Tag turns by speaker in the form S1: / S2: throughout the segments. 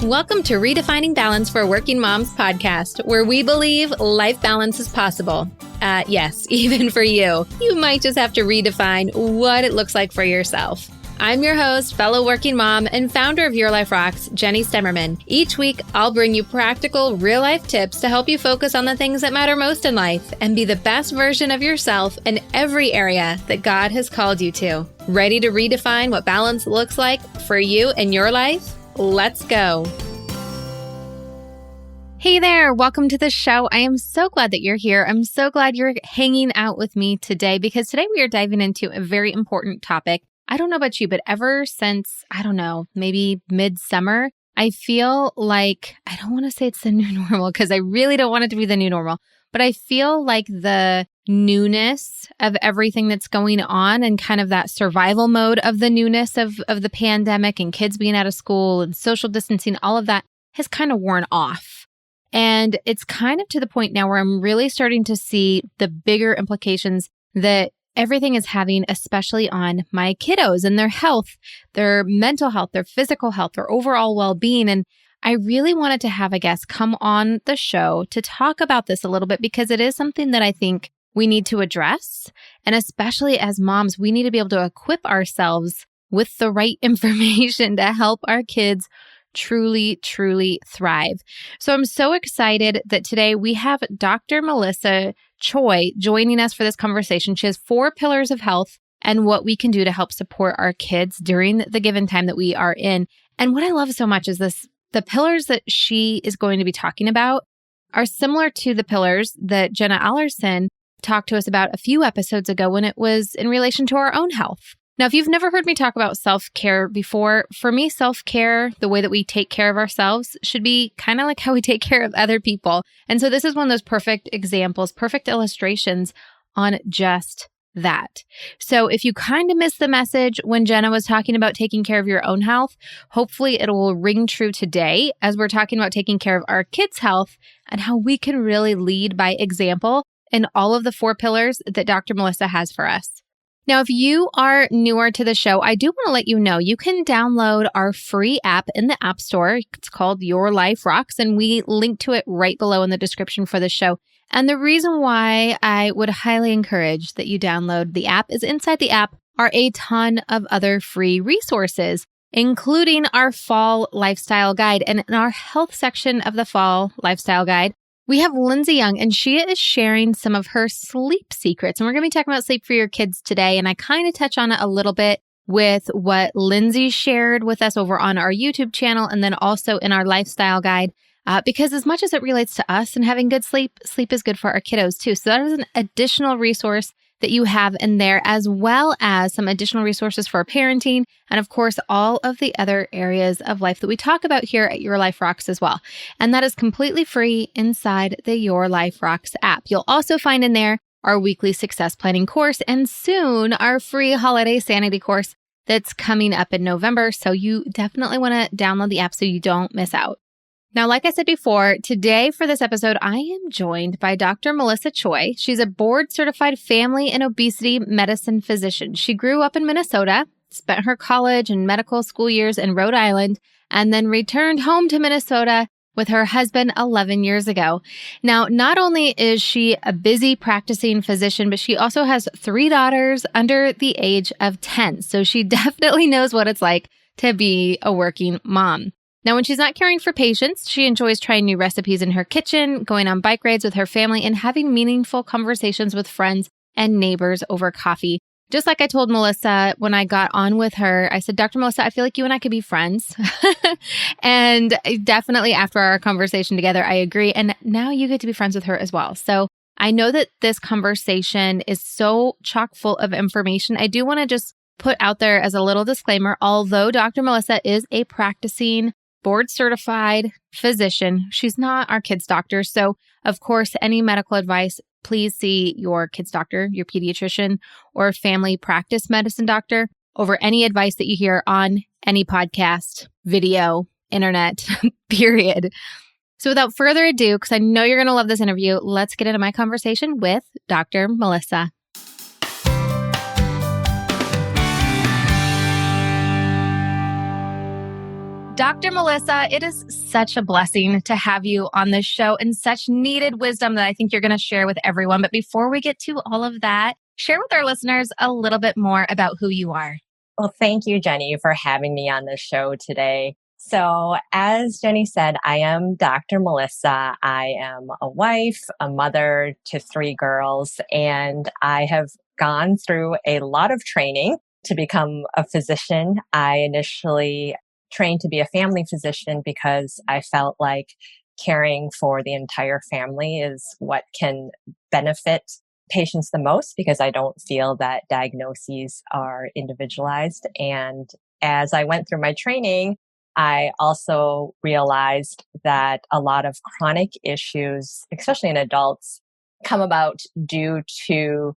S1: Welcome to Redefining Balance for Working Moms podcast, where we believe life balance is possible. Yes, even for you. You might just have to redefine what it looks like for yourself. I'm your host, fellow working mom, and founder of Your Life Rocks, Jenny Stemmerman. Each week, I'll bring you practical, real-life tips to help you focus on the things that matter most in life and be the best version of yourself in every area that God has called you to. Ready to redefine what balance looks like for you and your life? Let's go. Hey there, welcome to the show. I am so glad that you're here. I'm so glad you're hanging out with me today because today we are diving into a very important topic. I don't know about you, but ever since, maybe midsummer, I feel like, I don't want to say it's the new normal because I really don't want it to be the new normal, but I feel like the newness of everything that's going on and kind of that survival mode of the newness of the pandemic and kids being out of school and social distancing, all of that has kind of worn off. And it's kind of to the point now where I'm really starting to see the bigger implications that everything is having, especially on my kiddos and their health, their mental health, their physical health, their overall well-being. And I really wanted to have a guest come on the show to talk about this a little bit because it is something that I think we need to address. And especially as moms, we need to be able to equip ourselves with the right information to help our kids truly thrive. So I'm so excited that today we have Dr. Melissa Choi joining us for this conversation. She has 4 pillars of health and what we can do to help support our kids during the given time that we are in. And what I love so much is the pillars that she is going to be talking about are similar to the pillars that Jenna Allerson talked to us about a few episodes ago when it was in relation to our own health. Now, if you've never heard me talk about self-care before, for me, self-care, the way that we take care of ourselves, should be kind of like how we take care of other people. And so this is one of those perfect examples, perfect illustrations on just that. So if you kind of missed the message when Jenna was talking about taking care of your own health, hopefully it will ring true today as we're talking about taking care of our kids' health and how we can really lead by example in all of the 4 pillars that Dr. Melissa has for us. Now, if you are newer to the show, I do want to let you know you can download our free app in the App Store. It's called Your Life Rocks, and we link to it right below in the description for the show. And the reason why I would highly encourage that you download the app is inside the app are a ton of other free resources, including our fall lifestyle guide. And in our health section of the fall lifestyle guide, we have Lindsay Young, and she is sharing some of her sleep secrets. And we're going to be talking about sleep for your kids today. And I kind of touch on it a little bit with what Lindsay shared with us over on our YouTube channel and then also in our lifestyle guide. Because as much as it relates to us and having good sleep, sleep is good for our kiddos too. So that is an additional resource that you have in there, as well as some additional resources for parenting. And of course, all of the other areas of life that we talk about here at Your Life Rocks as well. And that is completely free inside the Your Life Rocks app. You'll also find in there our weekly success planning course and soon our free holiday sanity course that's coming up in November. So you definitely want to download the app so you don't miss out. Now, like I said before, today for this episode, I am joined by Dr. Melissa Choi. She's a board-certified family and obesity medicine physician. She grew up in Minnesota, spent her college and medical school years in Rhode Island, and then returned home to Minnesota with her husband 11 years ago. Now, not only is she a busy practicing physician, but she also has 3 daughters under the age of 10. So she definitely knows what it's like to be a working mom. Now, when she's not caring for patients, she enjoys trying new recipes in her kitchen, going on bike rides with her family, and having meaningful conversations with friends and neighbors over coffee. Just like I told Melissa when I got on with her, I said, Dr. Melissa, I feel like you and I could be friends. And definitely after our conversation together, I agree. And now you get to be friends with her as well. So I know that this conversation is so chock full of information. I do want to just put out there as a little disclaimer, although Dr. Melissa is a practicing board-certified physician, she's not our kids' doctor. So, of course, any medical advice, please see your kids' doctor, your pediatrician, or family practice medicine doctor over any advice that you hear on any podcast, video, internet, period. So without further ado, because I know you're going to love this interview, let's get into my conversation with Dr. Melissa. Dr. Melissa, it is such a blessing to have you on this show and such needed wisdom that I think you're going to share with everyone. But before we get to all of that, share with our listeners a little bit more about who you are.
S2: Well, thank you, Jenny, for having me on the show today. So, as Jenny said, I am Dr. Melissa. I am a wife, a mother to 3 girls, and I have gone through a lot of training to become a physician. I initially trained to be a family physician because I felt like caring for the entire family is what can benefit patients the most, because I don't feel that diagnoses are individualized. And as I went through my training, I also realized that a lot of chronic issues, especially in adults, come about due to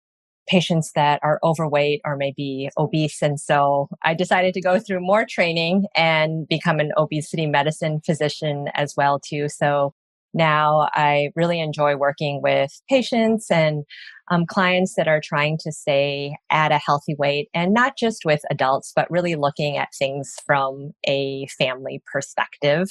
S2: patients that are overweight or maybe obese. And so I decided to go through more training and become an obesity medicine physician as well too. So now I really enjoy working with patients and clients that are trying to stay at a healthy weight, and not just with adults, but really looking at things from a family perspective.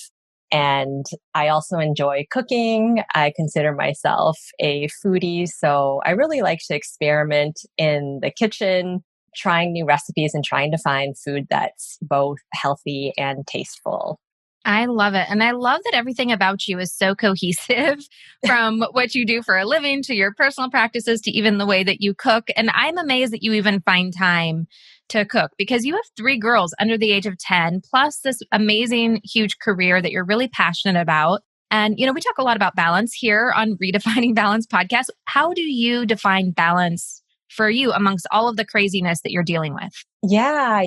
S2: And I also enjoy cooking. I consider myself a foodie. So I really like to experiment in the kitchen, trying new recipes and trying to find food that's both healthy and tasteful.
S1: I love it. And I love that everything about you is so cohesive from what you do for a living to your personal practices to even the way that you cook. And I'm amazed that you even find time to cook because you have 3 girls under the age of 10, plus this amazing, huge career that you're really passionate about. And, we talk a lot about balance here on Redefining Balance podcast. How do you define balance for you amongst all of the craziness that you're dealing with?
S2: Yeah,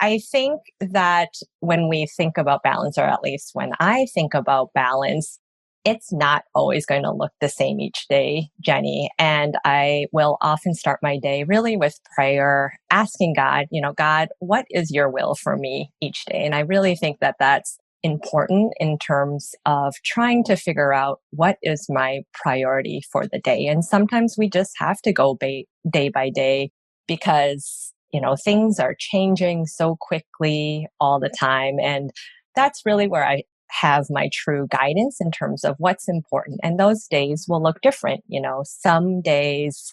S2: I think that when we think about balance, or at least when I think about balance, it's not always going to look the same each day, Jenny. And I will often start my day really with prayer, asking God, God, what is your will for me each day? And I really think that that's important in terms of trying to figure out what is my priority for the day. And sometimes we just have to go day by day because things are changing so quickly all the time. And that's really where I have my true guidance in terms of what's important. And those days will look different. Some days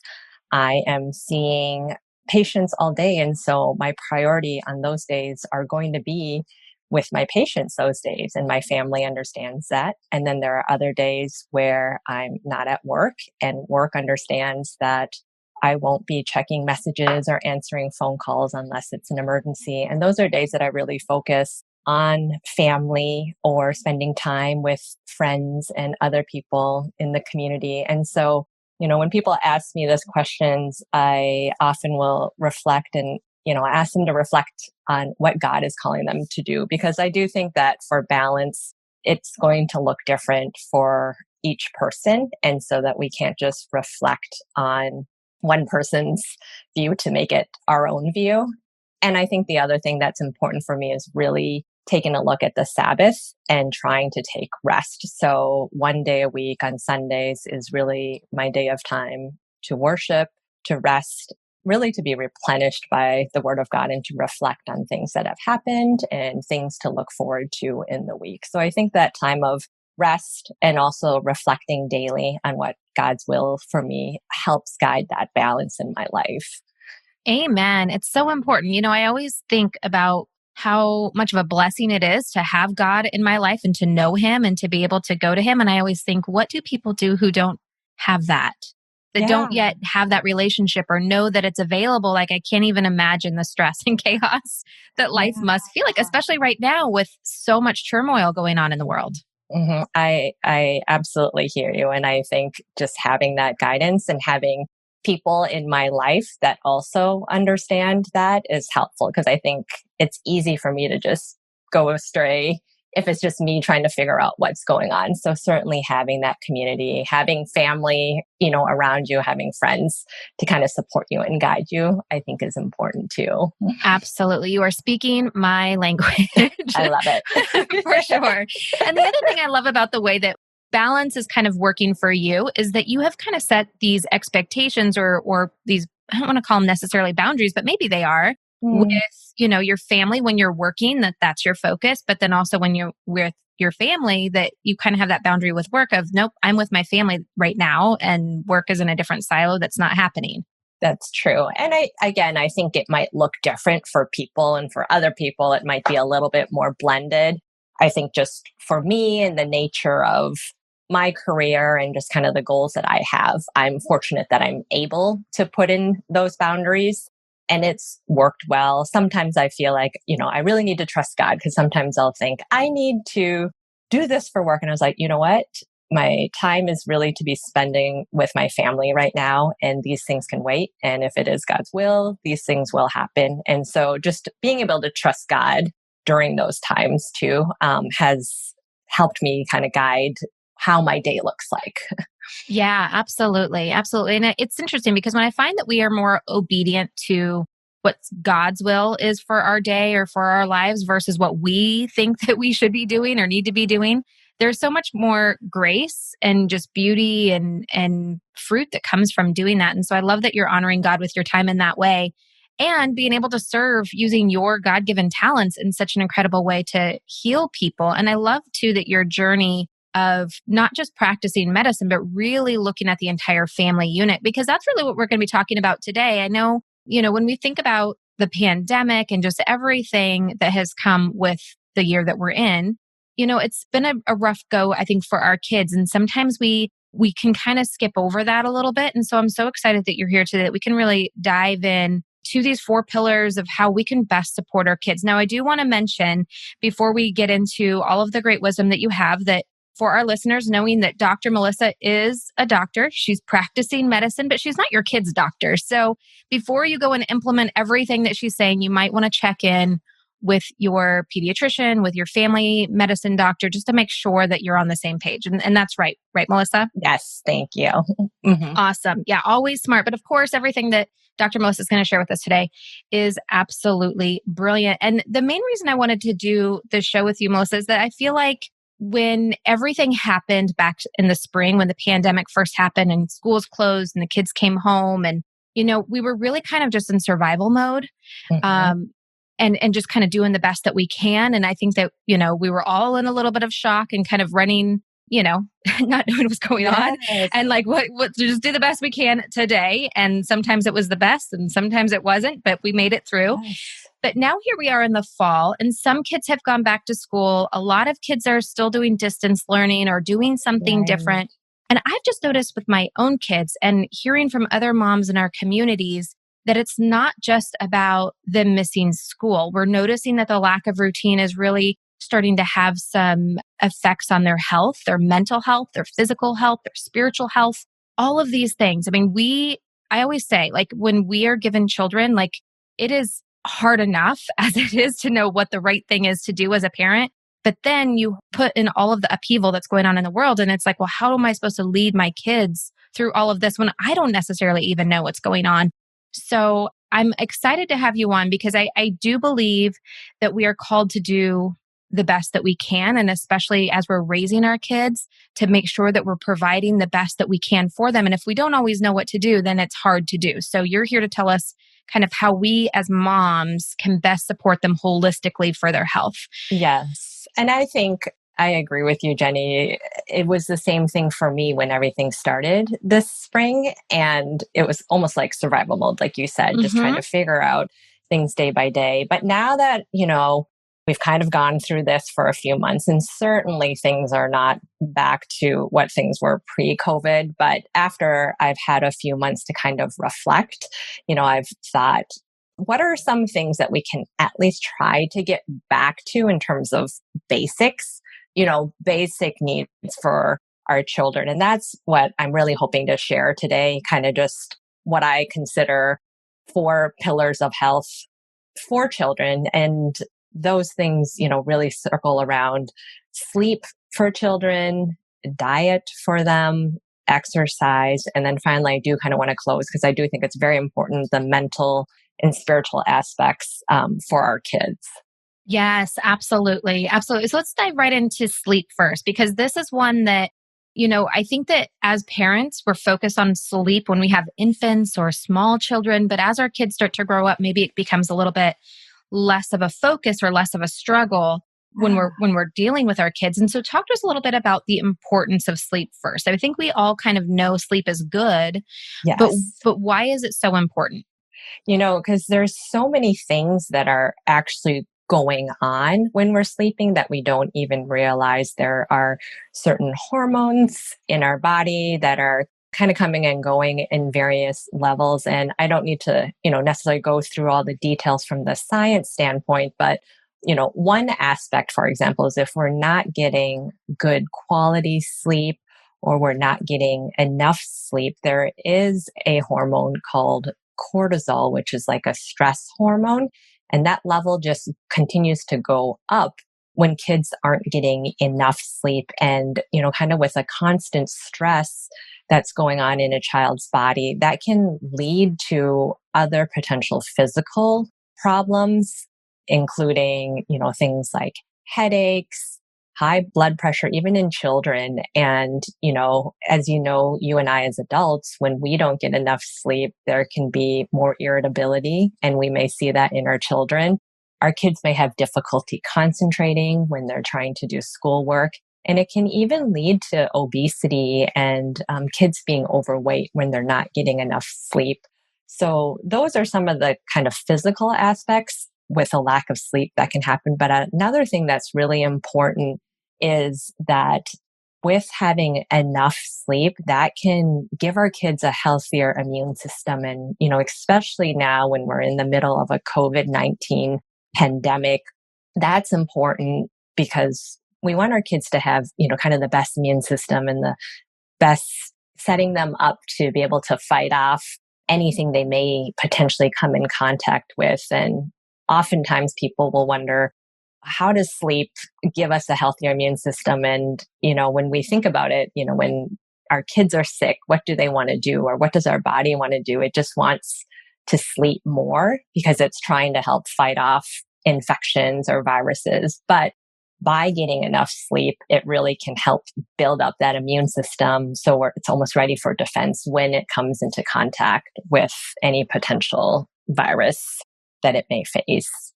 S2: I am seeing patients all day. And so my priority on those days are going to be with my patients those days. And my family understands that. And then there are other days where I'm not at work, and work understands that I won't be checking messages or answering phone calls unless it's an emergency. And those are days that I really focus on family or spending time with friends and other people in the community. And so, when people ask me these questions, I often will reflect and, I ask them to reflect on what God is calling them to do, because I do think that for balance, it's going to look different for each person. And so that we can't just reflect on one person's view to make it our own view. And I think the other thing that's important for me is really taking a look at the Sabbath and trying to take rest. So one day a week on Sundays is really my day of time to worship, to rest, really to be replenished by the Word of God and to reflect on things that have happened and things to look forward to in the week. So I think that time of rest and also reflecting daily on what God's will for me helps guide that balance in my life.
S1: Amen. It's so important. I always think about how much of a blessing it is to have God in my life and to know Him and to be able to go to Him. And I always think, what do people do who don't have that? That don't yet have that relationship or know that it's available? Like, I can't even imagine the stress and chaos that life must feel like, especially right now with so much turmoil going on in the world.
S2: Mm-hmm. I absolutely hear you. And I think just having that guidance and having people in my life that also understand that is helpful, because I think it's easy for me to just go astray if it's just me trying to figure out what's going on. So certainly having that community, having family, around you, having friends to kind of support you and guide you, I think is important too.
S1: Absolutely. You are speaking my language.
S2: I love it.
S1: For sure. And the other thing I love about the way that balance is kind of working for you is that you have kind of set these expectations or these, I don't want to call them necessarily boundaries, but maybe they are, with,
S2: Mm,
S1: your family when you're working, that's your focus. But then also when you're with your family, that you kind of have that boundary with work of, nope, I'm with my family right now and work is in a different silo. That's not happening.
S2: that's true. And I think it might look different for people, and for other people, it might be a little bit more blended. I think just for me and the nature of my career and just kind of the goals that I have, I'm fortunate that I'm able to put in those boundaries, and it's worked well. Sometimes I feel like, I really need to trust God, because sometimes I'll think I need to do this for work. And I was like, you know what? My time is really to be spending with my family right now, and these things can wait. And if it is God's will, these things will happen. And so just being able to trust God during those times too, has helped me kind of guide how my day looks like.
S1: Yeah, absolutely. Absolutely. And it's interesting because when I find that we are more obedient to what God's will is for our day or for our lives versus what we think that we should be doing or need to be doing, there's so much more grace and just beauty and fruit that comes from doing that. And so I love that you're honoring God with your time in that way and being able to serve using your God-given talents in such an incredible way to heal people. And I love too that your journey of not just practicing medicine, but really looking at the entire family unit, because that's really what we're going to be talking about today. I know, when we think about the pandemic and just everything that has come with the year that we're in, it's been a rough go, I think, for our kids. And sometimes we can kind of skip over that a little bit. And so I'm so excited that you're here today, that we can really dive in to these 4 pillars of how we can best support our kids. Now, I do want to mention before we get into all of the great wisdom that you have, that for our listeners, knowing that Dr. Melissa is a doctor, she's practicing medicine, but she's not your kid's doctor. So before you go and implement everything that she's saying, you might want to check in with your pediatrician, with your family medicine doctor, just to make sure that you're on the same page. And that's right. Right, Melissa?
S2: Yes, thank you. Hmm.
S1: Awesome. Yeah, always smart. But of course, everything that Dr. Melissa is going to share with us today is absolutely brilliant. And the main reason I wanted to do this show with you, Melissa, is that I feel like when everything happened back in the spring, when the pandemic first happened and schools closed and the kids came home, and, we were really kind of just in survival mode.
S2: Hmm.
S1: Um, and just kind of doing the best that we can. And I think that, we were all in a little bit of shock and kind of running, not knowing what's going on,
S2: Yes.
S1: and like what to just do the best we can today. And sometimes it was the best and sometimes it wasn't, but we made it through.
S2: Yes.
S1: But now here we are in the fall, and some kids have gone back to school. A lot of kids are still doing distance learning or doing something
S2: Right.
S1: different. And I've just noticed with my own kids and hearing from other moms in our communities that it's not just about them missing school. We're noticing that the lack of routine is really starting to have some effects on their health, their mental health, their physical health, their spiritual health, all of these things. I mean, I always say, like, when we are given children, like, it is hard enough as it is to know what the right thing is to do as a parent. But then you put in all of the upheaval that's going on in the world. And it's like, well, how am I supposed to lead my kids through all of this when I don't necessarily even know what's going on? So I'm excited to have you on because I do believe that we are called to do the best that we can. And especially as we're raising our kids, to make sure that we're providing the best that we can for them. And if we don't always know what to do, then it's hard to do. So you're here to tell us kind of how we as moms can best support them holistically for their health.
S2: Yes. And I think I agree with you, Jenny. It was the same thing for me when everything started this spring. And it was almost like survival mode, like you said, just trying
S1: Mm-hmm.
S2: to figure out things day by day. But now that, we've kind of gone through this for a few months, and certainly things are not back to what things were pre COVID. But after I've had a few months to kind of reflect, I've thought, what are some things that we can at least try to get back to in terms of basics, basic needs for our children? And that's what I'm really hoping to share today, kind of just what I consider 4 pillars of health for children. And those things, really circle around sleep for children, diet for them, exercise. And then finally, I do kind of want to close because I do think it's very important, the mental and spiritual aspects for our kids.
S1: Yes, absolutely. Absolutely. So let's dive right into sleep first, because this is one that, I think that as parents, we're focused on sleep when we have infants or small children. But as our kids start to grow up, maybe it becomes a little bit less of a focus or less of a struggle when we're dealing with our kids. And so talk to us a little bit about the importance of sleep first. I think we all kind of know sleep is good, but
S2: Yes.
S1: but why is it so important?
S2: Because there's so many things that are actually going on when we're sleeping that we don't even realize. There are certain hormones in our body that are kind of coming and going in various levels. And I don't need to, necessarily go through all the details from the science standpoint, but one aspect, for example, is if we're not getting good quality sleep or we're not getting enough sleep, there is a hormone called cortisol, which is like a stress hormone. And that level just continues to go up when kids aren't getting enough sleep. And, kind of with a constant stress that's going on in a child's body, that can lead to other potential physical problems, including, things like headaches, high blood pressure, even in children. And, as you and I as adults, when we don't get enough sleep, there can be more irritability, and we may see that in our children. Our kids may have difficulty concentrating when they're trying to do schoolwork. And it can even lead to obesity and kids being overweight when they're not getting enough sleep. So those are some of the kind of physical aspects with a lack of sleep that can happen. But another thing that's really important is that with having enough sleep, that can give our kids a healthier immune system. And, especially now when we're in the middle of a COVID-19 pandemic, that's important because we want our kids to have, kind of the best immune system and the best setting them up to be able to fight off anything they may potentially come in contact with. And oftentimes people will wonder, how does sleep give us a healthier immune system? And, when we think about it, when our kids are sick, what do they want to do? Or what does our body want to do? It just wants to sleep more because it's trying to help fight off infections or viruses. But by getting enough sleep, it really can help build up that immune system so it's almost ready for defense when it comes into contact with any potential virus that it may face.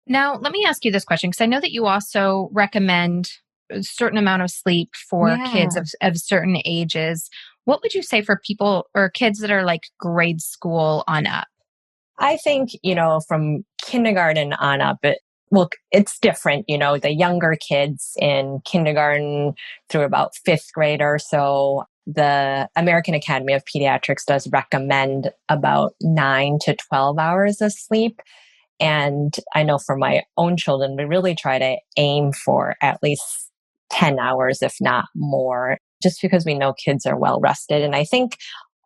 S1: Now, let me ask you this question, because I know that you also recommend a certain amount of sleep for kids
S2: Yeah.
S1: of certain ages. What would you say for people or kids that are like grade school on up?
S2: I think, from kindergarten on up, it's different. The younger kids in kindergarten through about fifth grade or so, the American Academy of Pediatrics does recommend about 9 to 12 hours of sleep. And I know for my own children, we really try to aim for at least 10 hours, if not more, just because we know kids are well rested. And I think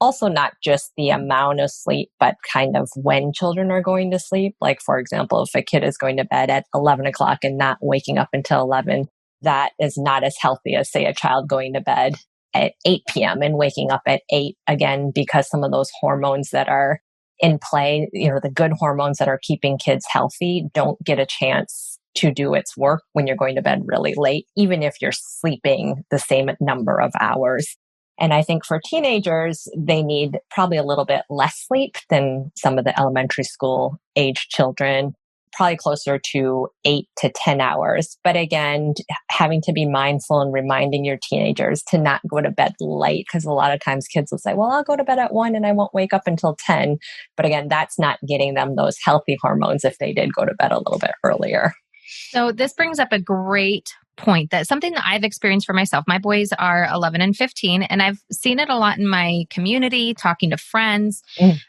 S2: also not just the amount of sleep, but kind of when children are going to sleep. Like, for example, if a kid is going to bed at 11 o'clock and not waking up until 11, that is not as healthy as, say, a child going to bed at 8 p.m. and waking up at 8 again, because some of those hormones that are in play, the good hormones that are keeping kids healthy don't get a chance to do its work when you're going to bed really late, even if you're sleeping the same number of hours. And I think for teenagers, they need probably a little bit less sleep than some of the elementary school age children, probably closer to 8 to 10 hours. But again, having to be mindful and reminding your teenagers to not go to bed late, because a lot of times kids will say, well, I'll go to bed at 1 and I won't wake up until 10. But again, that's not getting them those healthy hormones if they did go to bed a little bit earlier.
S1: So this brings up a great point, that's something that I've experienced for myself. My boys are 11 and 15, and I've seen it a lot in my community, talking to friends,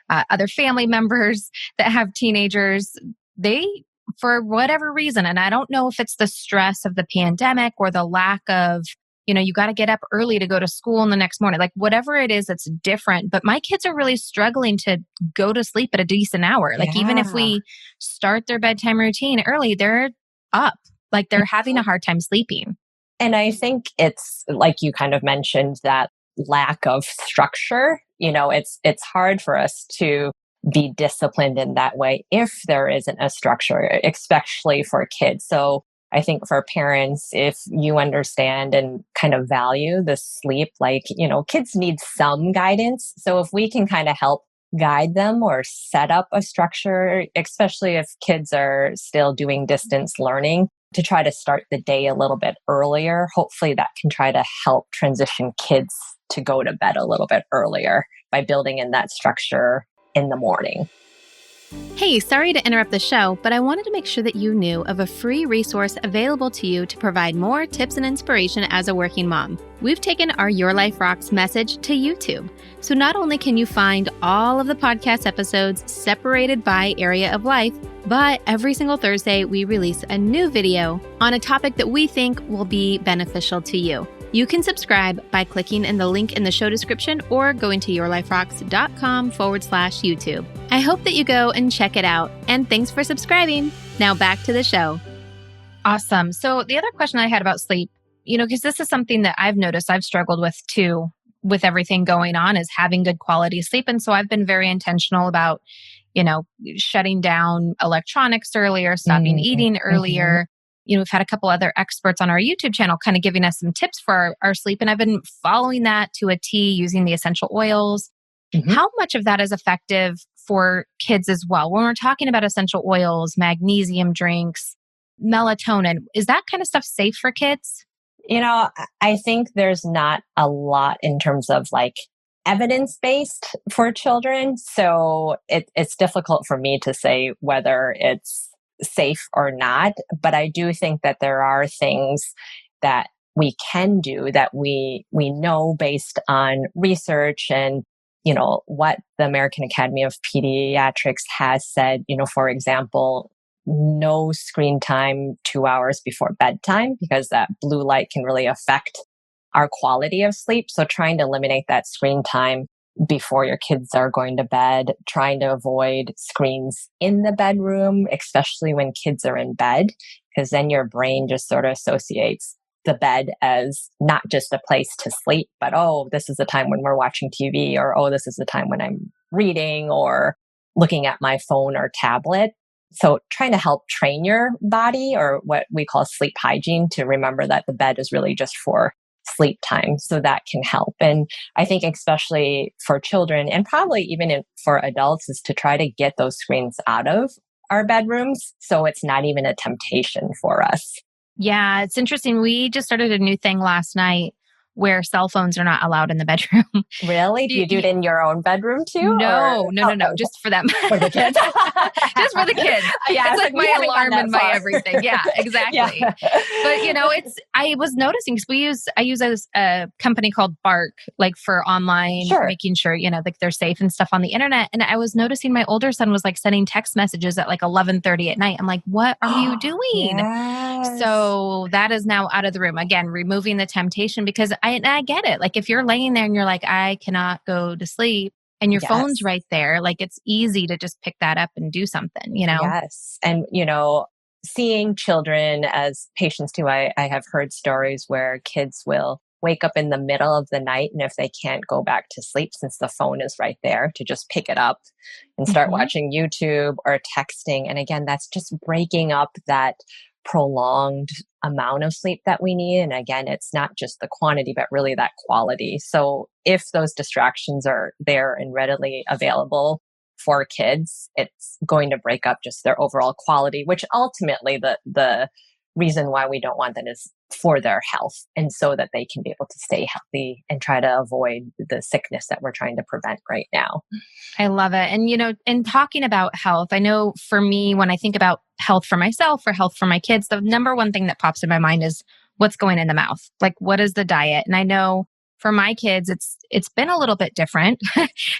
S1: other family members that have teenagers. They, for whatever reason, and I don't know if it's the stress of the pandemic or the lack of, you got to get up early to go to school in the next morning, like whatever it is, it's different. But my kids are really struggling to go to sleep at a decent hour. Like even if
S2: Yeah.
S1: we start their bedtime routine early, they're up. Like they're having a hard time sleeping.
S2: And I think it's like you kind of mentioned, that lack of structure. It's hard for us to be disciplined in that way if there isn't a structure, especially for kids. So I think for parents, if you understand and kind of value the sleep, like, kids need some guidance. So if we can kind of help guide them or set up a structure, especially if kids are still doing distance learning, to try to start the day a little bit earlier, hopefully that can try to help transition kids to go to bed a little bit earlier by building in that structure in the morning.
S1: Hey, sorry to interrupt the show, but I wanted to make sure that you knew of a free resource available to you to provide more tips and inspiration as a working mom. We've taken our Your Life Rocks message to YouTube. So not only can you find all of the podcast episodes separated by area of life, but every single Thursday we release a new video on a topic that we think will be beneficial to you. You can subscribe by clicking in the link in the show description or going to yourliferocks.com/YouTube. I hope that you go and check it out. And thanks for subscribing. Now back to the show. Awesome. So the other question I had about sleep, because this is something that I've noticed I've struggled with too, with everything going on, is having good quality sleep. And so I've been very intentional about, shutting down electronics earlier, stopping eating earlier. We've had a couple other experts on our YouTube channel kind of giving us some tips for our sleep. And I've been following that to a T using the essential oils. How much of that is effective for kids as well? When we're talking about essential oils, magnesium drinks, melatonin, is that kind of stuff safe for kids?
S2: I think there's not a lot in terms of like evidence-based for children. So it's difficult for me to say whether it's safe or not. But I do think that there are things that we can do that we know based on research and, what the American Academy of Pediatrics has said, for example, no screen time 2 hours before bedtime, because that blue light can really affect our quality of sleep. So trying to eliminate that screen time before your kids are going to bed, trying to avoid screens in the bedroom, especially when kids are in bed, because then your brain just sort of associates the bed as not just a place to sleep, but, oh, this is the time when we're watching TV, or, oh, this is the time when I'm reading or looking at my phone or tablet. So trying to help train your body, or what we call sleep hygiene, to remember that the bed is really just for sleep time. So that can help. And I think especially for children, and probably even for adults, is to try to get those screens out of our bedrooms so it's not even a temptation for us.
S1: Yeah, it's interesting. We just started a new thing last night where cell phones are not allowed in the bedroom.
S2: Really? Do you do it in your own bedroom too?
S1: No, just for them.
S2: For the kids?
S1: Just for the kids.
S2: Yeah,
S1: it's like my alarm and my everything. Yeah, exactly. Yeah. But I was noticing, because I use a company called Bark, like for online, making sure, like they're safe and stuff on the internet. And I was noticing my older son was like sending text messages at like 11:30 at night. I'm like, what are you doing?
S2: Yes.
S1: So that is now out of the room. Again, removing the temptation, because I get it. Like if you're laying there and you're like, I cannot go to sleep, and your phone's right there, like it's easy to just pick that up and do something,
S2: Yes. And, seeing children as patients too, I have heard stories where kids will wake up in the middle of the night, and if they can't go back to sleep, since the phone is right there, to just pick it up and start watching YouTube or texting. And again, that's just breaking up that prolonged amount of sleep that we need. And again, it's not just the quantity, but really that quality. So if those distractions are there and readily available for kids, it's going to break up just their overall quality, which ultimately the reason why we don't want that is for their health, and so that they can be able to stay healthy and try to avoid the sickness that we're trying to prevent right now.
S1: I love it. And, in talking about health, I know for me, when I think about health for myself or health for my kids, the number one thing that pops in my mind is what's going in the mouth. Like, what is the diet? And I know for my kids, it's been a little bit different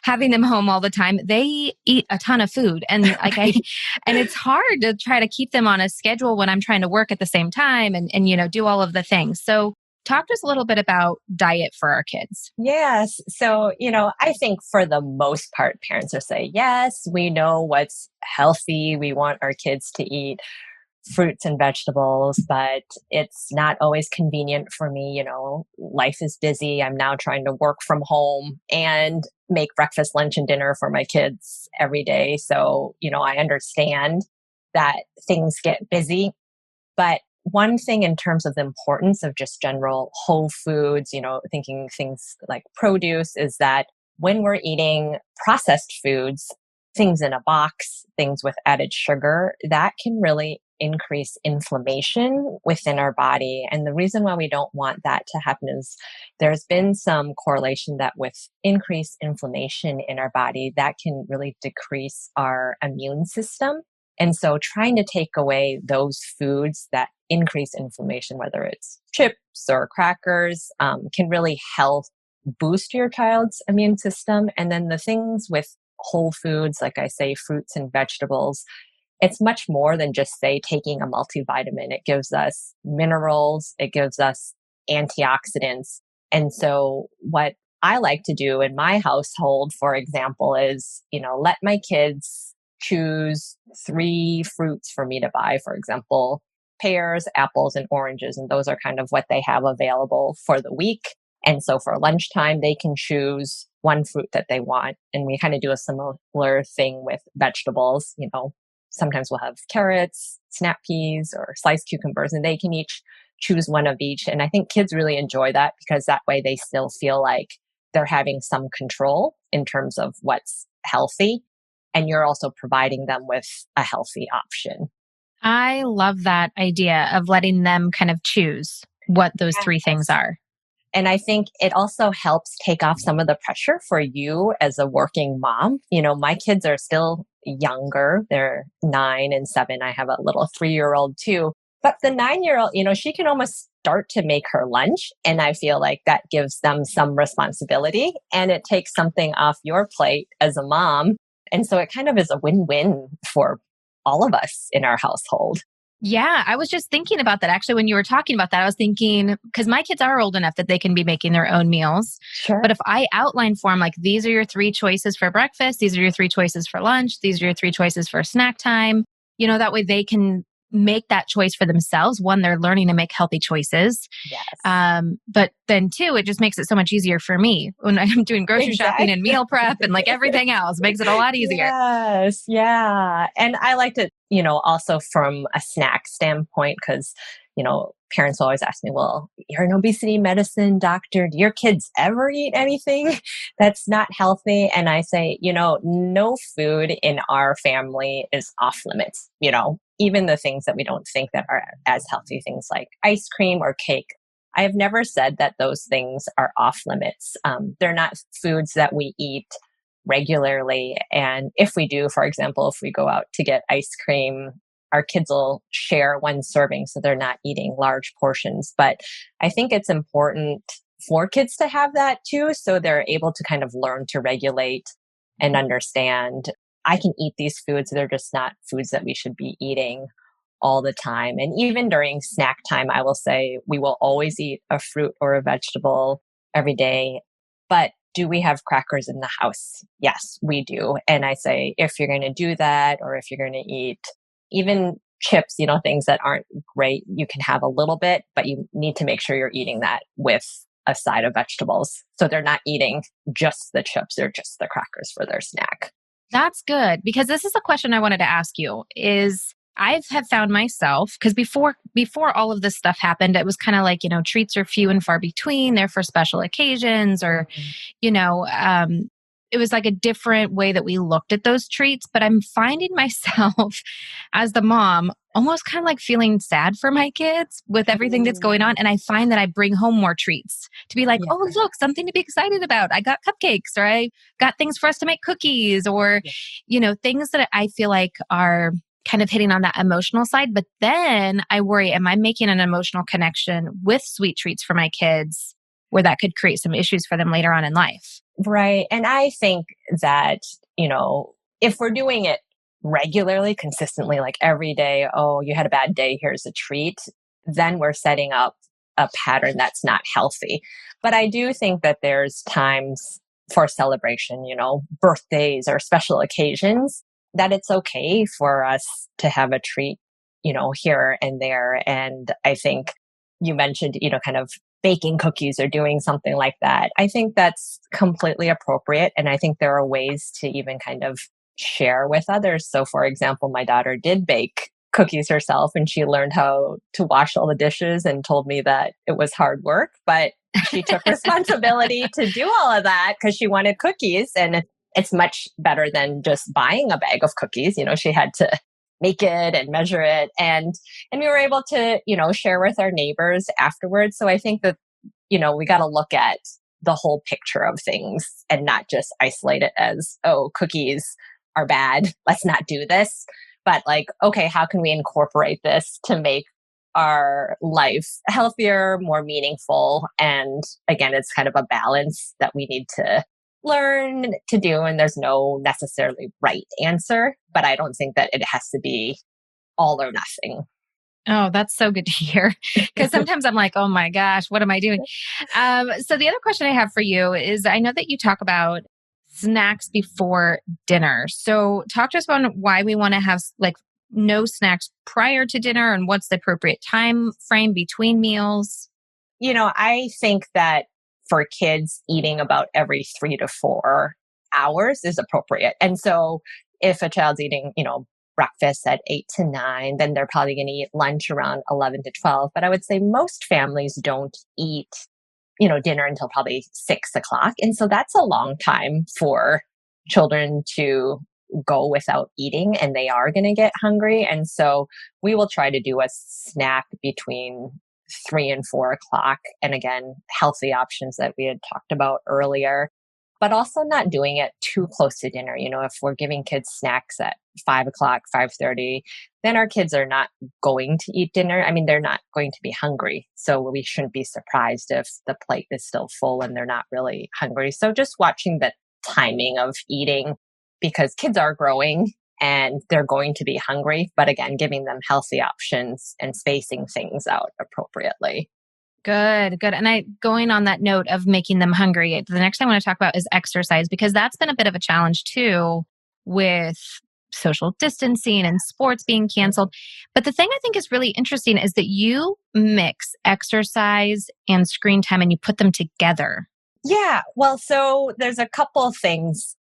S1: having them home all the time. They eat a ton of food, and and it's hard to try to keep them on a schedule when I'm trying to work at the same time and do all of the things. So talk to us a little bit about diet for our kids.
S2: Yes. So, I think for the most part, parents will say, yes, we know what's healthy. We want our kids to eat fruits and vegetables, but it's not always convenient for me. Life is busy. I'm now trying to work from home and make breakfast, lunch, and dinner for my kids every day. So, I understand that things get busy, but one thing in terms of the importance of just general whole foods, thinking things like produce, is that when we're eating processed foods, things in a box, things with added sugar, that can really increase inflammation within our body. And the reason why we don't want that to happen is there's been some correlation that with increased inflammation in our body, that can really decrease our immune system. And so trying to take away those foods that increase inflammation, whether it's chips or crackers, can really help boost your child's immune system. And then the things with whole foods, like I say, fruits and vegetables, it's much more than just, say, taking a multivitamin. It gives us minerals, it gives us antioxidants. And so what I like to do in my household, for example, is, let my kids choose 3 fruits for me to buy, for example, pears, apples, and oranges. And those are kind of what they have available for the week. And so for lunchtime, they can choose one fruit that they want. And we kind of do a similar thing with vegetables. Sometimes we'll have carrots, snap peas, or sliced cucumbers, and they can each choose one of each. And I think kids really enjoy that because that way they still feel like they're having some control in terms of what's healthy. And you're also providing them with a healthy option.
S1: I love that idea of letting them kind of choose what those 3 things are.
S2: And I think it also helps take off some of the pressure for you as a working mom. My kids are still younger. They're 9 and 7. I have a little 3-year-old too. But the 9-year-old, she can almost start to make her lunch. And I feel like that gives them some responsibility and it takes something off your plate as a mom. And so it kind of is a win-win for all of us in our household.
S1: Yeah, I was just thinking about that. Actually, when you were talking about that, I was thinking, because my kids are old enough that they can be making their own meals.
S2: Sure.
S1: But if I outline for them, like, these are your 3 choices for breakfast, these are your 3 choices for lunch, these are your 3 choices for snack time, that way they can make that choice for themselves. One, they're learning to make healthy choices.
S2: Yes.
S1: But then 2, it just makes it so much easier for me when I'm doing grocery shopping and meal prep and like everything else. It makes it a lot easier.
S2: Yes. Yeah. And I liked it, also from a snack standpoint, because, parents always ask me, well, you're an obesity medicine doctor. Do your kids ever eat anything that's not healthy? And I say, no food in our family is off limits, even the things that we don't think that are as healthy, things like ice cream or cake. I have never said that those things are off limits. They're not foods that we eat regularly. And if we do, for example, if we go out to get ice cream, our kids will share one serving, so they're not eating large portions. But I think it's important for kids to have that too, so they're able to kind of learn to regulate and understand, I can eat these foods. They're just not foods that we should be eating all the time. And even during snack time, I will say we will always eat a fruit or a vegetable every day. But do we have crackers in the house? Yes, we do. And I say, if you're going to do that, or if you're going to eat even chips, things that aren't great, you can have a little bit, but you need to make sure you're eating that with a side of vegetables. So they're not eating just the chips or just the crackers for their snack.
S1: That's good, because this is a question I wanted to ask you is, I have found myself, because before all of this stuff happened, it was kind of like, treats are few and far between. They're for special occasions, or, it was like a different way that we looked at those treats. But I'm finding myself as the mom almost kind of like feeling sad for my kids with everything that's going on. And I find that I bring home more treats to be like, oh, look, something to be excited about. I got cupcakes, or I got things for us to make cookies, or, things that I feel like are kind of hitting on that emotional side. But then I worry, am I making an emotional connection with sweet treats for my kids where that could create some issues for them later on in life?
S2: Right. And I think that, if we're doing it regularly, consistently, like every day, oh, you had a bad day, here's a treat, then we're setting up a pattern that's not healthy. But I do think that there's times for celebration, birthdays or special occasions, that it's okay for us to have a treat, here and there. And I think you mentioned, kind of baking cookies or doing something like that. I think that's completely appropriate. And I think there are ways to even kind of share with others. So for example, my daughter did bake cookies herself, and she learned how to wash all the dishes and told me that it was hard work, but she took responsibility to do all of that because she wanted cookies. And it's much better than just buying a bag of cookies. She had to make it and measure it. And we were able to, share with our neighbors afterwards. So I think that, we got to look at the whole picture of things and not just isolate it as, oh, cookies are bad, let's not do this. But like, okay, how can we incorporate this to make our life healthier, more meaningful? And again, it's kind of a balance that we need to learn to do. And there's no necessarily right answer, but I don't think that it has to be all or nothing.
S1: Oh, that's so good to hear. Because sometimes I'm like, oh my gosh, what am I doing? So the other question I have for you is I know that you talk about snacks before dinner. So talk to us about why we want to have like no snacks prior to dinner and what's the appropriate time frame between meals.
S2: I think that for kids, eating about every 3 to 4 hours is appropriate. And so if a child's eating, breakfast at 8 to 9, then they're probably going to eat lunch around 11 to 12. But I would say most families don't eat, dinner until probably 6 o'clock. And so that's a long time for children to go without eating, and they are going to get hungry. And so we will try to do a snack between 3 and 4 o'clock. And again, healthy options that we had talked about earlier, but also not doing it too close to dinner. If we're giving kids snacks at 5 o'clock, 5:30, then our kids are not going to eat dinner. I mean, they're not going to be hungry. So we shouldn't be surprised if the plate is still full and they're not really hungry. So just watching the timing of eating, because kids are growing and they're going to be hungry. But again, giving them healthy options and spacing things out appropriately.
S1: Good, good. And going on that note of making them hungry, the next thing I want to talk about is exercise, because that's been a bit of a challenge too with social distancing and sports being canceled. But the thing I think is really interesting is that you mix exercise and screen time and you put them together.
S2: Yeah. Well, so there's a couple of things,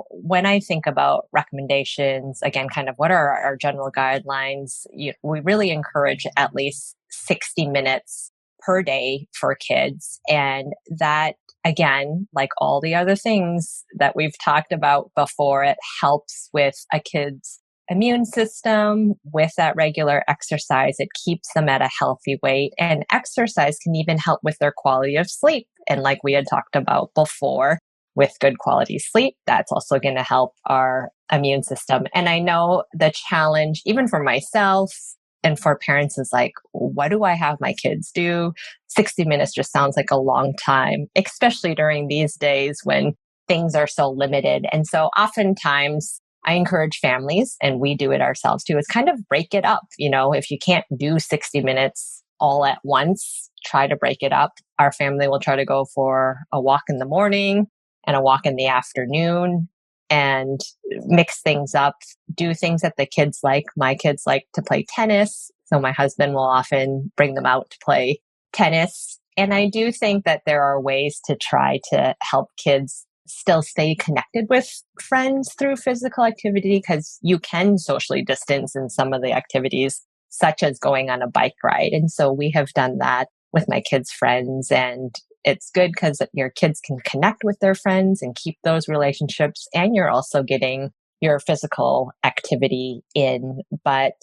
S2: when I think about recommendations, again, kind of what are our general guidelines, we really encourage at least 60 minutes per day for kids. And that, again, like all the other things that we've talked about before, it helps with a kid's immune system with that regular exercise. It keeps them at a healthy weight, and exercise can even help with their quality of sleep. And like we had talked about before, with good quality sleep, that's also going to help our immune system. And I know the challenge, even for myself and for parents, is like, what do I have my kids do? 60 minutes just sounds like a long time, especially during these days when things are so limited. And so oftentimes I encourage families, and we do it ourselves too, is kind of break it up. If you can't do 60 minutes all at once, try to break it up. Our family will try to go for a walk in the morning and a walk in the afternoon and mix things up, do things that the kids like. My kids like to play tennis, so my husband will often bring them out to play tennis. And I do think that there are ways to try to help kids still stay connected with friends through physical activity, because you can socially distance in some of the activities, such as going on a bike ride. And so we have done that with my kids' friends, and it's good because your kids can connect with their friends and keep those relationships, and you're also getting your physical activity in. But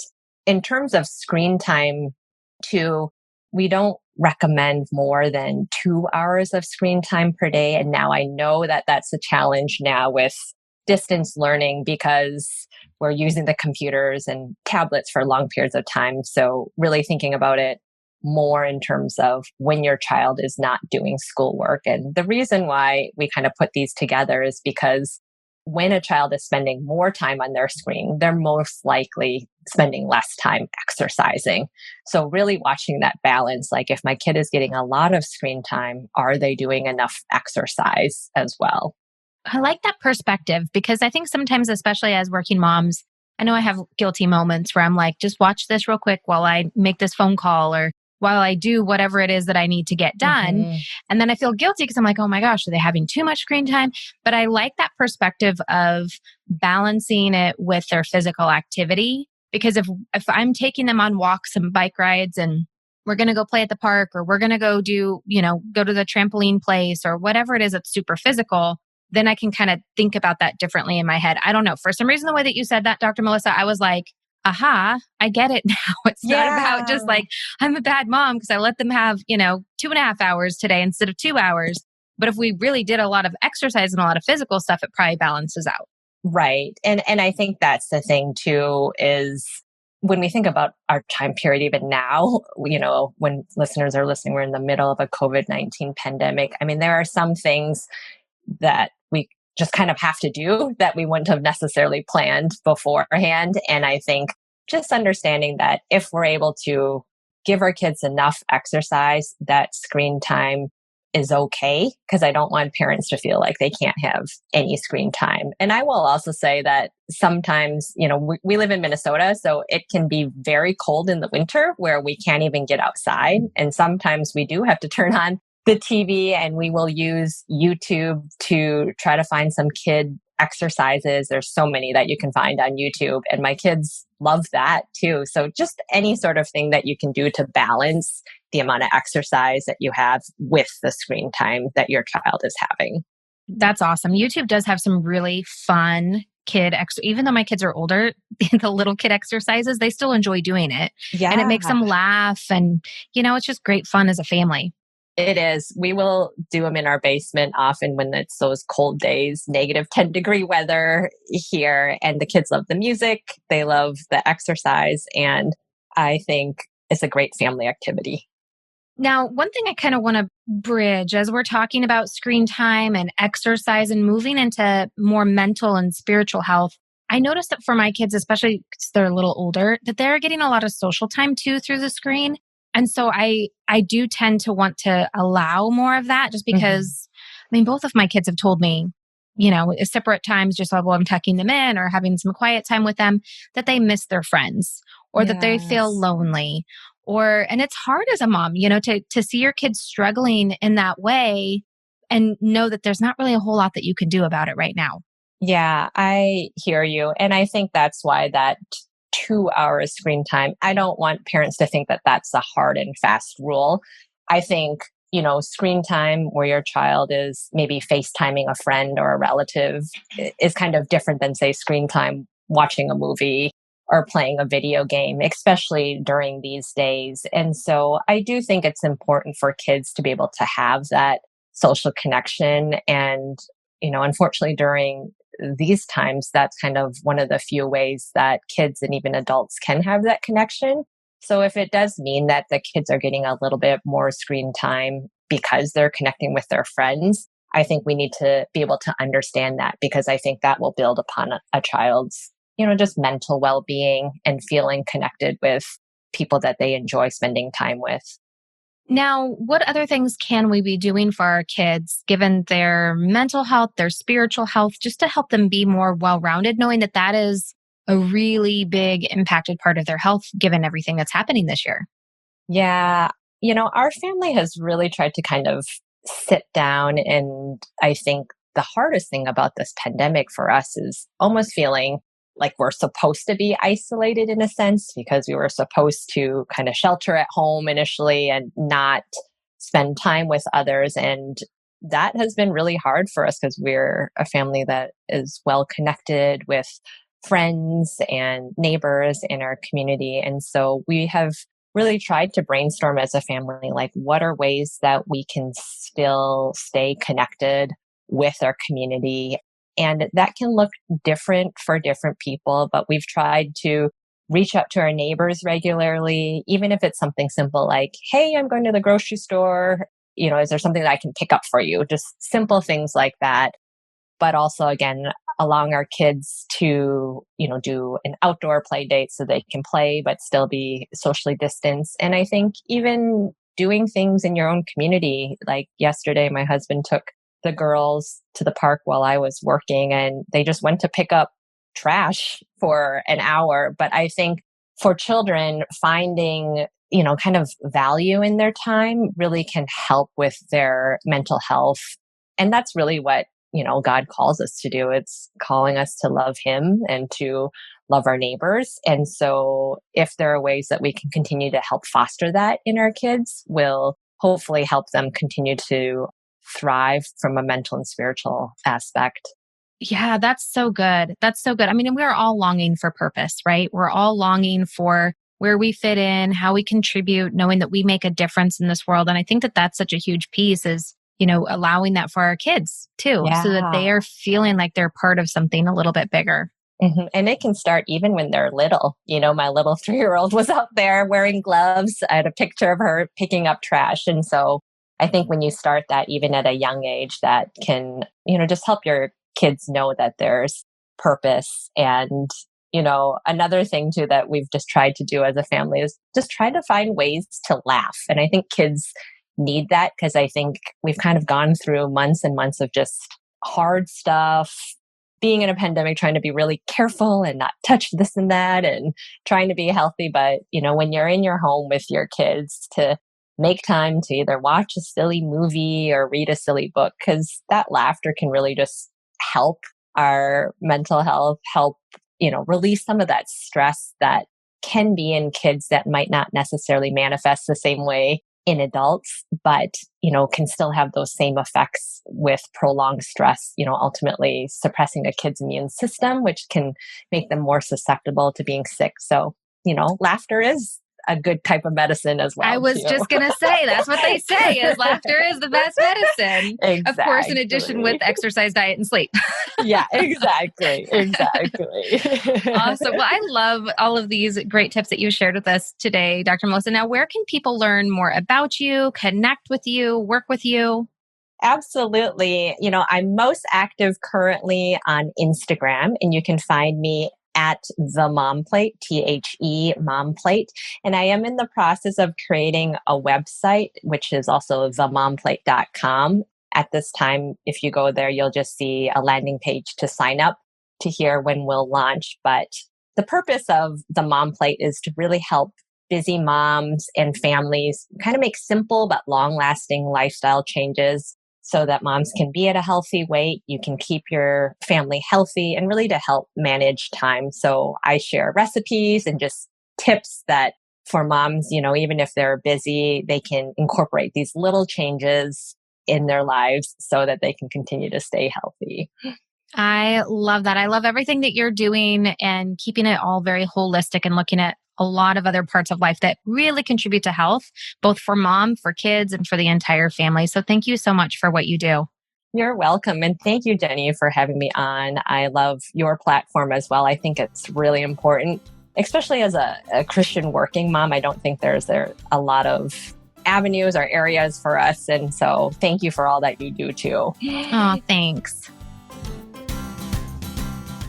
S2: in terms of screen time too, we don't recommend more than 2 hours of screen time per day. And now I know that that's a challenge now with distance learning, because we're using the computers and tablets for long periods of time. So really thinking about it more in terms of when your child is not doing schoolwork. And the reason why we kind of put these together is because when a child is spending more time on their screen, they're most likely spending less time exercising. So really watching that balance, like if my kid is getting a lot of screen time, are they doing enough exercise as well?
S1: I like that perspective, because I think sometimes, especially as working moms, I know I have guilty moments where I'm like, just watch this real quick while I make this phone call or while I do whatever it is that I need to get done.
S2: Mm-hmm.
S1: And then I feel guilty because I'm like, oh my gosh, are they having too much screen time? But I like that perspective of balancing it with their physical activity. Because if I'm taking them on walks and bike rides and we're going to go play at the park or we're going to go go to the trampoline place or whatever it is that's super physical, then I can kind of think about that differently in my head. I don't know. For some reason, the way that you said that, Dr. Melissa, I was like, aha, I get it now. It's not about just
S2: Yeah.
S1: like, I'm a bad mom because I let them have, 2.5 hours today instead of 2 hours. But if we really did a lot of exercise and a lot of physical stuff, it probably balances out.
S2: Right. And I think that's the thing too, is when we think about our time period, even now, when listeners are listening, we're in the middle of a COVID-19 pandemic. I mean, there are some things that we just kind of have to do that we wouldn't have necessarily planned beforehand. And I think just understanding that if we're able to give our kids enough exercise, that screen time is okay, because I don't want parents to feel like they can't have any screen time. And I will also say that sometimes, we live in Minnesota, so it can be very cold in the winter where we can't even get outside. And sometimes we do have to turn on the TV and we will use YouTube to try to find some kid exercises. There's so many that you can find on YouTube, and my kids love that too. So just any sort of thing that you can do to balance the amount of exercise that you have with the screen time that your child is having.
S1: That's awesome. YouTube does have some really fun even though my kids are older, the little kid exercises, they still enjoy doing it. And it
S2: Yeah,
S1: makes them laugh. And, it's just great fun as a family.
S2: it is. We will do them in our basement often when it's those cold days, -10-degree weather here. And the kids love the music, they love the exercise. And I think it's a great family activity.
S1: Now, one thing I kind of want to bridge as we're talking about screen time and exercise and moving into more mental and spiritual health, I noticed that for my kids, especially because they're a little older, that they're getting a lot of social time too through the screen. And so I do tend to want to allow more of that just
S2: Mhm.
S1: because, I mean, both of my kids have told me, at separate times, just while I'm tucking them in or having some quiet time with them, that they miss their friends or that they feel
S2: Yes.
S1: lonely and it's hard as a mom, to see your kids struggling in that way and know that there's not really a whole lot that you can do about it right now.
S2: Yeah, I hear you. And I think that's why that 2 hours screen time, I don't want parents to think that that's a hard and fast rule. I think, screen time where your child is maybe FaceTiming a friend or a relative is kind of different than, say, screen time watching a movie or playing a video game, especially during these days. And so I do think it's important for kids to be able to have that social connection. And, unfortunately, during these times, that's kind of one of the few ways that kids and even adults can have that connection. So if it does mean that the kids are getting a little bit more screen time because they're connecting with their friends, I think we need to be able to understand that, because I think that will build upon a child's, just mental well-being and feeling connected with people that they enjoy spending time with.
S1: Now, what other things can we be doing for our kids, given their mental health, their spiritual health, just to help them be more well-rounded, knowing that that is a really big impacted part of their health, given everything that's happening this year?
S2: Yeah. Our family has really tried to kind of sit down. And I think the hardest thing about this pandemic for us is almost feeling like we're supposed to be isolated in a sense, because we were supposed to kind of shelter at home initially and not spend time with others. And that has been really hard for us because we're a family that is well connected with friends and neighbors in our community. And so we have really tried to brainstorm as a family, like, what are ways that we can still stay connected with our community. And that can look different for different people, but we've tried to reach out to our neighbors regularly, even if it's something simple like, hey, I'm going to the grocery store. Is there something that I can pick up for you? Just simple things like that. But also, again, allowing our kids to, do an outdoor play date so they can play but still be socially distanced. And I think even doing things in your own community, like yesterday, my husband took the girls to the park while I was working, and they just went to pick up trash for an hour. But I think for children, finding, kind of value in their time really can help with their mental health. And that's really what, God calls us to do. It's calling us to love him and to love our neighbors. And so if there are ways that we can continue to help foster that in our kids, will hopefully help them continue to thrive from a mental and spiritual aspect.
S1: Yeah, that's so good. That's so good. I mean, and we're all longing for purpose, right? We're all longing for where we fit in, how we contribute, knowing that we make a difference in this world. And I think that that's such a huge piece is, allowing that for our kids too, so that they are feeling like they're part of something a little bit bigger.
S2: Mm-hmm. And it can start even when they're little. My little 3-year-old was out there wearing gloves. I had a picture of her picking up trash. And so I think when you start that even at a young age, that can, just help your kids know that there's purpose. And, another thing too that we've just tried to do as a family is just try to find ways to laugh. And I think kids need that because I think we've kind of gone through months and months of just hard stuff, being in a pandemic, trying to be really careful and not touch this and that and trying to be healthy. But, when you're in your home with your kids, to make time to either watch a silly movie or read a silly book, because that laughter can really just help our mental health, help, release some of that stress that can be in kids that might not necessarily manifest the same way in adults, but, can still have those same effects with prolonged stress, ultimately suppressing a kid's immune system, which can make them more susceptible to being sick. So, laughter is a good type of medicine as well.
S1: I was just going to say, that's what they say is laughter is the best medicine.
S2: Exactly.
S1: Of course, in addition with exercise, diet, and sleep.
S2: Yeah, exactly.
S1: Awesome. Well, I love all of these great tips that you shared with us today, Dr. Melissa. Now, where can people learn more about you, connect with you, work with you?
S2: Absolutely. I'm most active currently on Instagram, and you can find me at the Mom Plate, THE Mom Plate. And I am in the process of creating a website, which is also themomplate.com. At this time, if you go there, you'll just see a landing page to sign up to hear when we'll launch. But the purpose of the Mom Plate is to really help busy moms and families kind of make simple but long-lasting lifestyle changes so that moms can be at a healthy weight, you can keep your family healthy, and really to help manage time. So I share recipes and just tips that for moms, even if they're busy, they can incorporate these little changes in their lives so that they can continue to stay healthy.
S1: I love that. I love everything that you're doing and keeping it all very holistic and looking at a lot of other parts of life that really contribute to health, both for mom, for kids, and for the entire family. So thank you so much for what you do.
S2: You're welcome. And thank you, Jenny, for having me on. I love your platform as well. I think it's really important, especially as a Christian working mom. I don't think there's a lot of avenues or areas for us. And so thank you for all that you do too.
S1: Oh, thanks.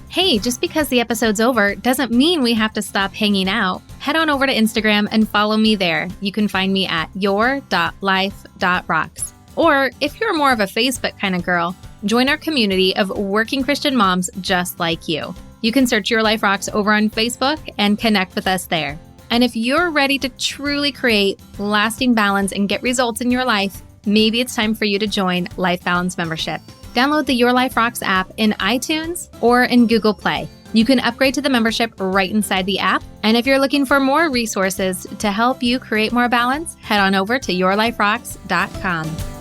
S1: Hey, just because the episode's over doesn't mean we have to stop hanging out. Head on over to Instagram and follow me there. You can find me at your.life.rocks. Or if you're more of a Facebook kind of girl, join our community of working Christian moms just like you. You can search Your Life Rocks over on Facebook and connect with us there. And if you're ready to truly create lasting balance and get results in your life, maybe it's time for you to join Life Balance Membership. Download the Your Life Rocks app in iTunes or in Google Play. You can upgrade to the membership right inside the app. And if you're looking for more resources to help you create more balance, head on over to yourliferocks.com.